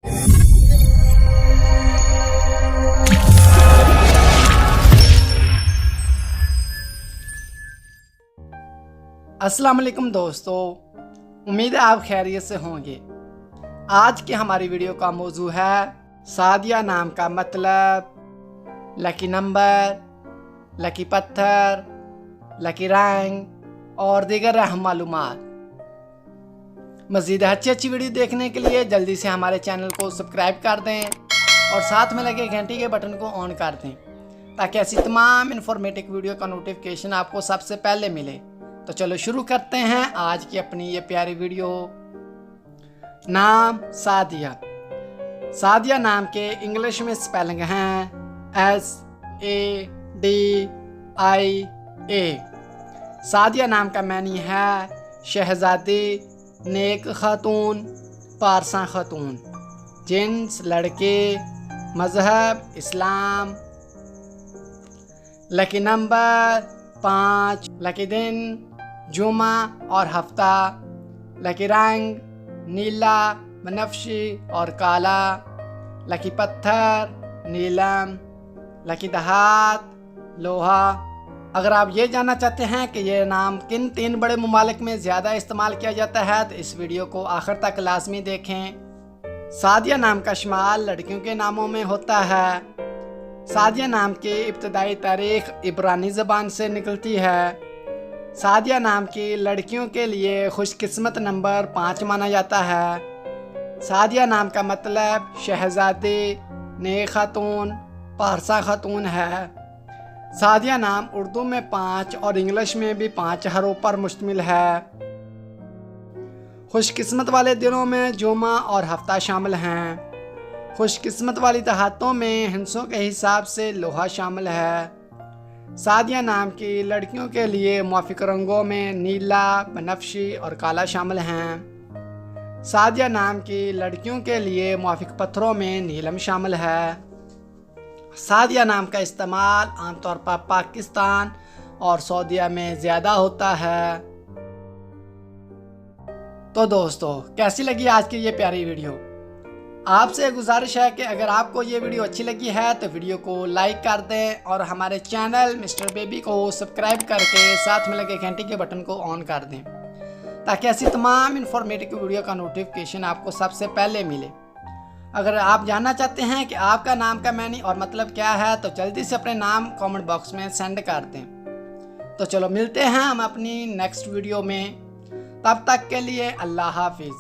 अस्सलाम वालेकुम दोस्तों, उम्मीद है आप खैरियत से होंगे। आज की हमारी वीडियो का मौजू है सादिया नाम का मतलब, लकी नंबर, लकी पत्थर, लकी रंग और दीगर अहम मालूमात। मज़ीद अच्छी वीडियो देखने के लिए जल्दी से हमारे चैनल को सब्सक्राइब कर दें और साथ में लगे घंटी के बटन को ऑन कर दें ताकि ऐसी तमाम इन्फॉर्मेटिव वीडियो का नोटिफिकेशन आपको सबसे पहले मिले। तो चलो शुरू करते हैं आज की अपनी ये प्यारी वीडियो। नाम सादिया। सादिया नाम के इंग्लिश में स्पेलिंग हैं SADIA। सादिया नाम का मानी है शहजादी, नेक खातून, पारसा खातून। जिन्स लड़के, मज़हब इस्लाम। लकी नंबर 5, लकी दिन जुमा और हफ्ता। लकी रंग नीला, बनफशी और काला। लकी पत्थर नीलम। लकी दहात लोहा। अगर आप ये जानना चाहते हैं कि ये नाम किन 3 बड़े ममालिक में ज़्यादा इस्तेमाल किया जाता है तो इस वीडियो को आखिर तक लाजमी देखें। सादिया नाम का शुमार लड़कियों के नामों में होता है। सादिया नाम की इब्तदाई तारीख इब्रानी ज़बान से निकलती है। सादिया नाम की लड़कियों के लिए खुशकिस्मत नंबर 5 माना जाता है। सादिया नाम का मतलब शहजादी, नेक खातून, पारसा खातून है। सादिया नाम उर्दू में 5 और इंग्लिश में भी 5 हरों पर मुश्तमिल है। खुशकिस्मत वाले दिनों में जुमा और हफ्ता शामिल हैं। खुशकिस्मत वाली दहातों में हिंसों के हिसाब से लोहा शामिल है। सादिया नाम की लड़कियों के लिए मुआफिक रंगों में नीला, बनफशी और काला शामिल हैं। सादिया नाम की लड़कियों के लिए मुआफिक पत्थरों में नीलम शामिल है। सादिया नाम का इस्तेमाल आमतौर पर पाकिस्तान और सऊदीया में ज़्यादा होता है। तो दोस्तों, कैसी लगी आज की ये प्यारी वीडियो? आपसे गुजारिश है कि अगर आपको ये वीडियो अच्छी लगी है तो वीडियो को लाइक कर दें और हमारे चैनल मिस्टर बेबी को सब्सक्राइब करके साथ में लगे घंटी के बटन को ऑन कर दें ताकि ऐसी तमाम इन्फॉर्मेटिव वीडियो का नोटिफिकेशन आपको सबसे पहले मिले। अगर आप जानना चाहते हैं कि आपका नाम का मैनी और मतलब क्या है तो जल्दी से अपने नाम कमेंट बॉक्स में सेंड कर दें। तो चलो मिलते हैं हम अपनी नेक्स्ट वीडियो में, तब तक के लिए अल्लाह हाफिज़।